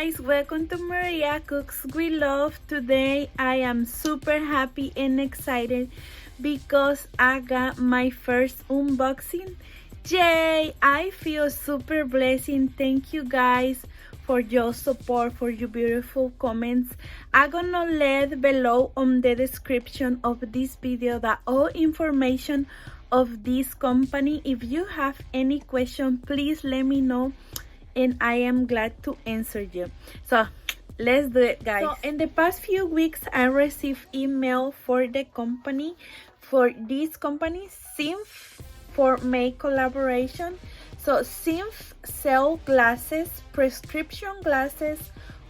guys, welcome to Maria Cooks with Love. Today I am super happy and excited because I got my first unboxing. Yay! I feel super blessed. Thank you guys for your support, for your beautiful comments. I'm gonna let below on the description of this video the all information of this company. If you have any question, please let me know and I am glad to answer you. So let's do it, guys. So in the past few weeks I received email for the company, for this company Synth, for my collaboration. So Synth sell glasses, prescription glasses,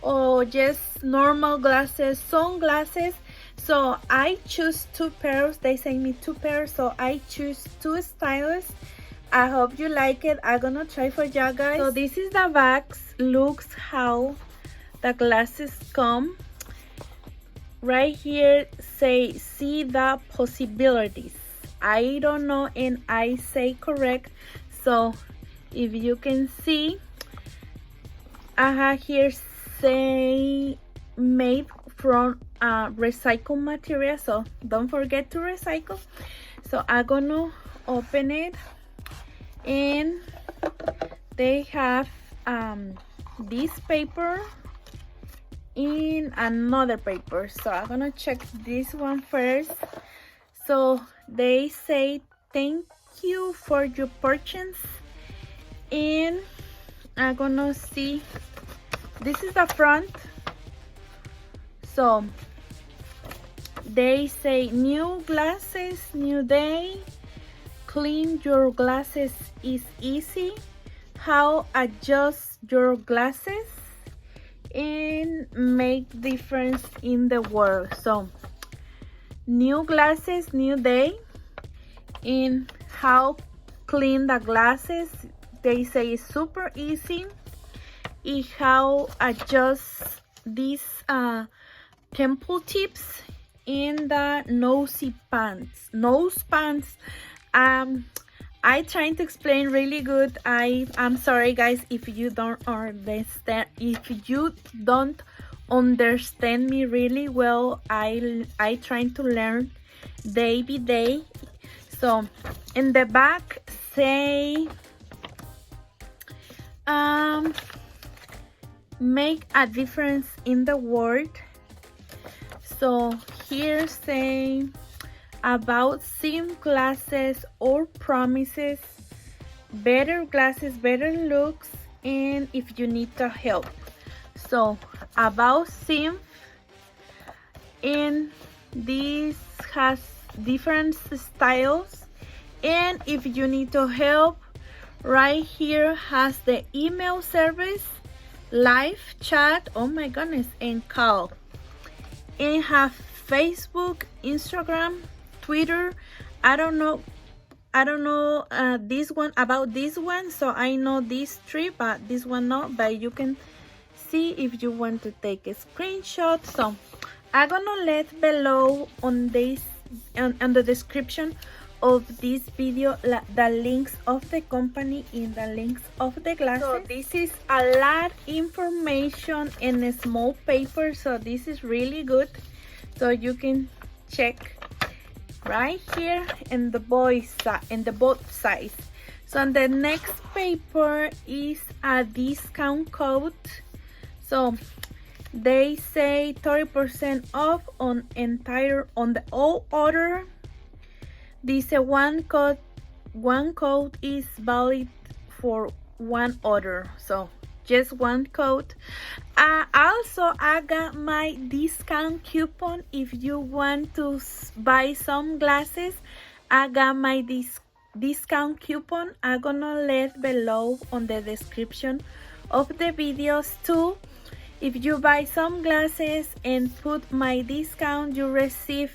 or just normal glasses, sunglasses. So I choose two pairs. They sent me two pairs, so I choose two styles. I hope you like it. I'm gonna try for you guys. So this is the box. Looks how the glasses come. Right here say see the possibilities. I don't know and I say correct. So if you can see, I have here say made from recycled material. So don't forget to recycle. So I'm gonna open it. And they have this paper in another paper, so I'm gonna check this one first. So they say thank you for your purchase, and I'm gonna see, this is the front. So they say new glasses, new day, clean your glasses is easy, how adjust your glasses and make difference in the world. So new glasses, new day, and how clean the glasses. They say it's super easy, and how adjust these temple tips in the nose pants. I trying to explain really good. I'm sorry guys if you don't understand, if you don't understand me really well. I trying to learn day by day. So in the back say make a difference in the world. So here say about same glasses or promises, better glasses, better looks, and if you need the help. So about same, and this has different styles, and if you need to help, right here has the email service, live chat, oh my goodness, and call, and have Facebook, Instagram, Twitter. I don't know this one, about this one, so I know these three, but this one not. But you can see if you want to take a screenshot. So I'm gonna let below on this on the description of this video the links of the company and the links of the glasses. So this is a lot information in a small paper, so this is really good. So you can check right here in the both sides. So on the next paper is a discount code. So they say 30% off on the all order. This one code is valid for one order, so just one code. Also I got my discount coupon. If you want to buy some glasses, I got my discount coupon. I'm gonna let below on the description of the videos too. If you buy some glasses and put my discount, you receive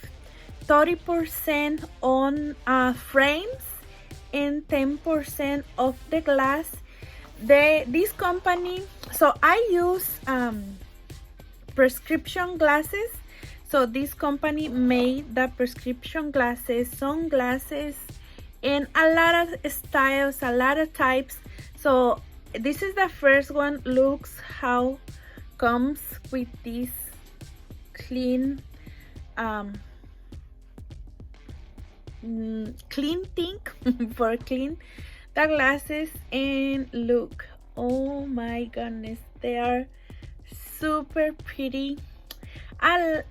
30% on frames and 10% of the glass. This company, so I use prescription glasses. So this company made the prescription glasses, sunglasses, and a lot of styles, a lot of types. So this is the first one. Looks how comes with this clean clean thing for clean the glasses. And look, oh my goodness, they are super pretty.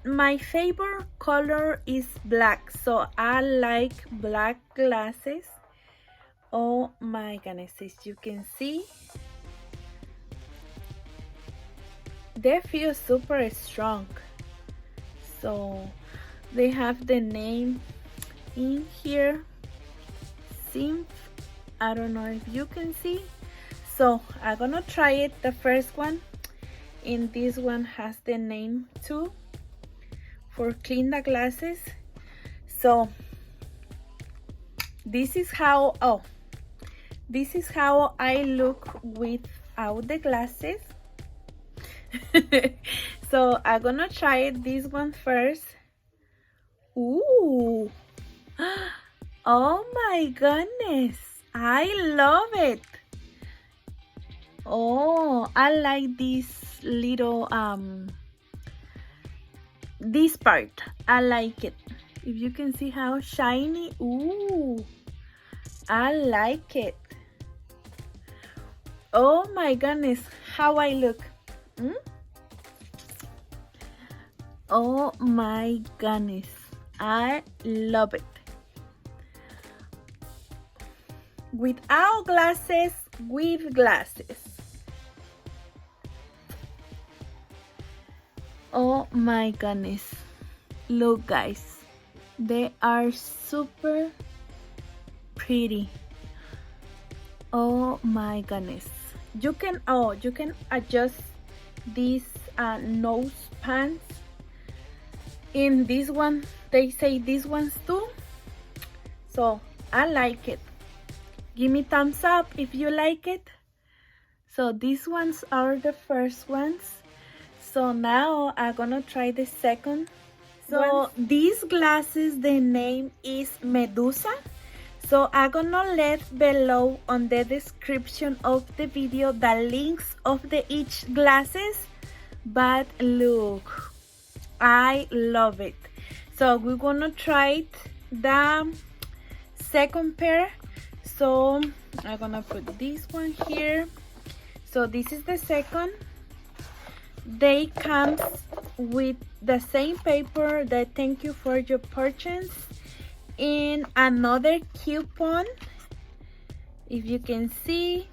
My favorite color is black, so I like black glasses. Oh my goodness, as you can see, they feel super strong. So they have the name in here, Simp. I don't know if you can see. So I'm gonna try it, the first one. And this one has the name too, for clean the glasses. So this is how I look without the glasses. So I'm gonna try it, this one first. Ooh, oh my goodness, I love it. Oh, I like this little this part. I like it. If you can see how shiny. Ooh, I like it. Oh my goodness, how I look. Oh my goodness, I love it. Without glasses, with glasses. Oh my goodness, look guys, they are super pretty. Oh my goodness, you can adjust these nose pants. In this one, they say these ones too, so I like it. Give me thumbs up if you like it. So these ones are the first ones. So now I'm gonna try the second. So these glasses, the name is Medusa. So I'm gonna let below on the description of the video the links of each glasses. But look, I love it. So we're gonna try the second pair. So I'm gonna put this one here. So this is the second. They come with the same paper that thank you for your purchase, and another coupon. If you can see,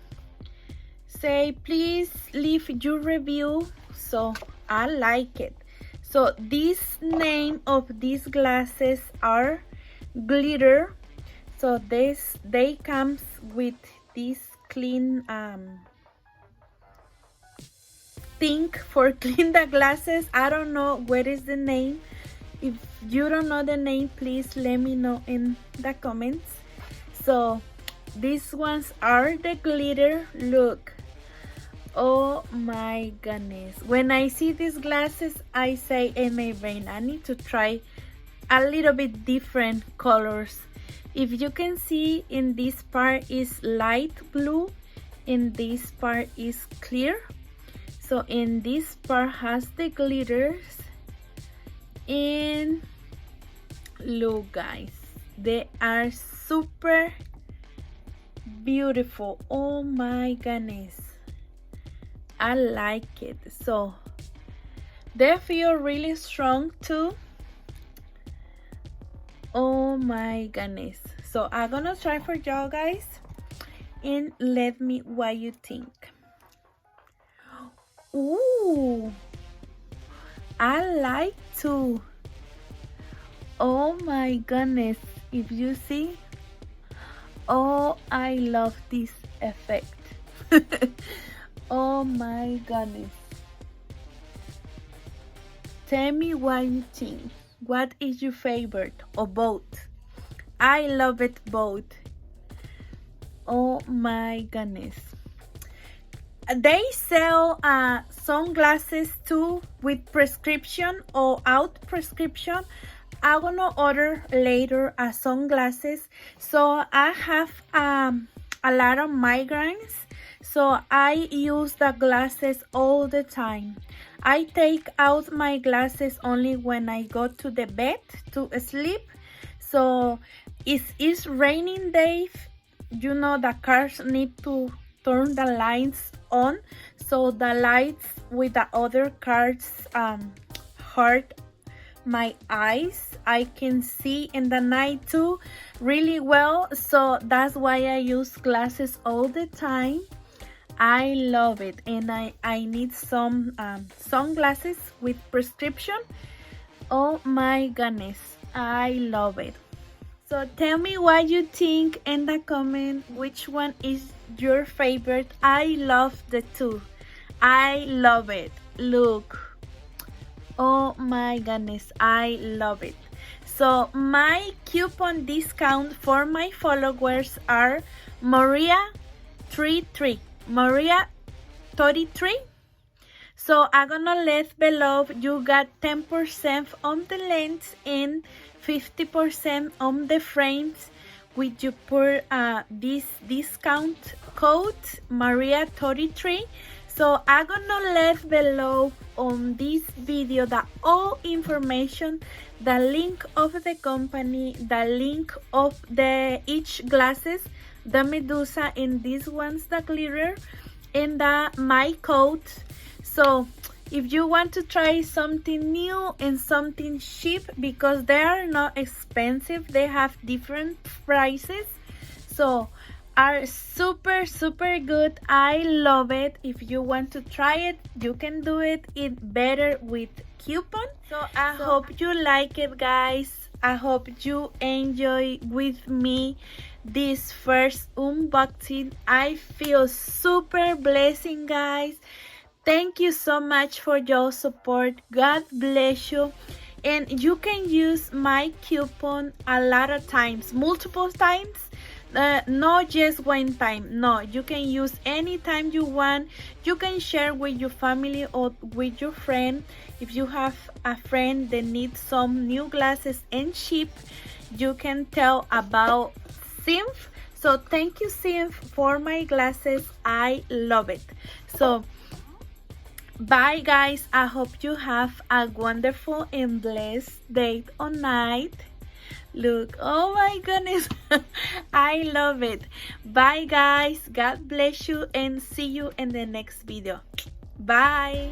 say please leave your review. So I like it. So this name of these glasses are Glitter. So they comes with this clean thing for clean the glasses. I don't know what is the name. If you don't know the name, please let me know in the comments. So these ones are the glitter. Look, oh my goodness, when I see these glasses I say in my brain I need to try a little bit different colors. If you can see, in this part is light blue, in this part is clear. So in this part has the glitters. And look guys, they are super beautiful. Oh my goodness, I like it. So they feel really strong too. Oh my goodness. So I'm gonna try for y'all guys and let me what you think. Ooh, I like to. Oh my goodness, if you see, oh, I love this effect. Oh my goodness, tell me what you think. What is your favorite, or both? I love it both. Oh my goodness. They sell sunglasses too, with prescription or out prescription. I'm gonna order later sunglasses. So I have a lot of migraines, so I use the glasses all the time. I take out my glasses only when I go to the bed to sleep. So if it's raining days, you know, the cars need to turn the lights on, so the lights with the other cars hurt my eyes. I can see in the night too really well, so that's why I use glasses all the time. I love it, and I need some sunglasses with prescription. Oh my goodness, I love it. So tell me what you think in the comment, which one is your favorite. I love the two. I love it. Look. Oh my goodness, I love it. So my coupon discount for my followers are Maria33. Maria 33. So I'm gonna let below you got 10% on the lens and 50% on the frames with you put this discount code Maria33. So I'm gonna let below on this video the all information, the link of the company, the link of the each glasses, the Medusa, and these ones the glitter, and the my code. So if you want to try something new and something cheap, because they are not expensive, they have different prices, so are super good. I love it. If you want to try it, you can do it. It's better with coupon. So I hope you like it, guys. I hope you enjoy with me this first unboxing. I feel super blessing, guys. Thank you so much for your support. God bless you. And you can use my coupon a lot of times, multiple times. Not just one time. No, you can use anytime you want. You can share with your family or with your friend. If you have a friend that needs some new glasses and cheap, you can tell about Symph. So thank you, Symph, for my glasses. I love it. So bye, guys. I hope you have a wonderful and blessed day or night. Look, oh my goodness. I love it. Bye, guys. God bless you, and see you in the next video. Bye.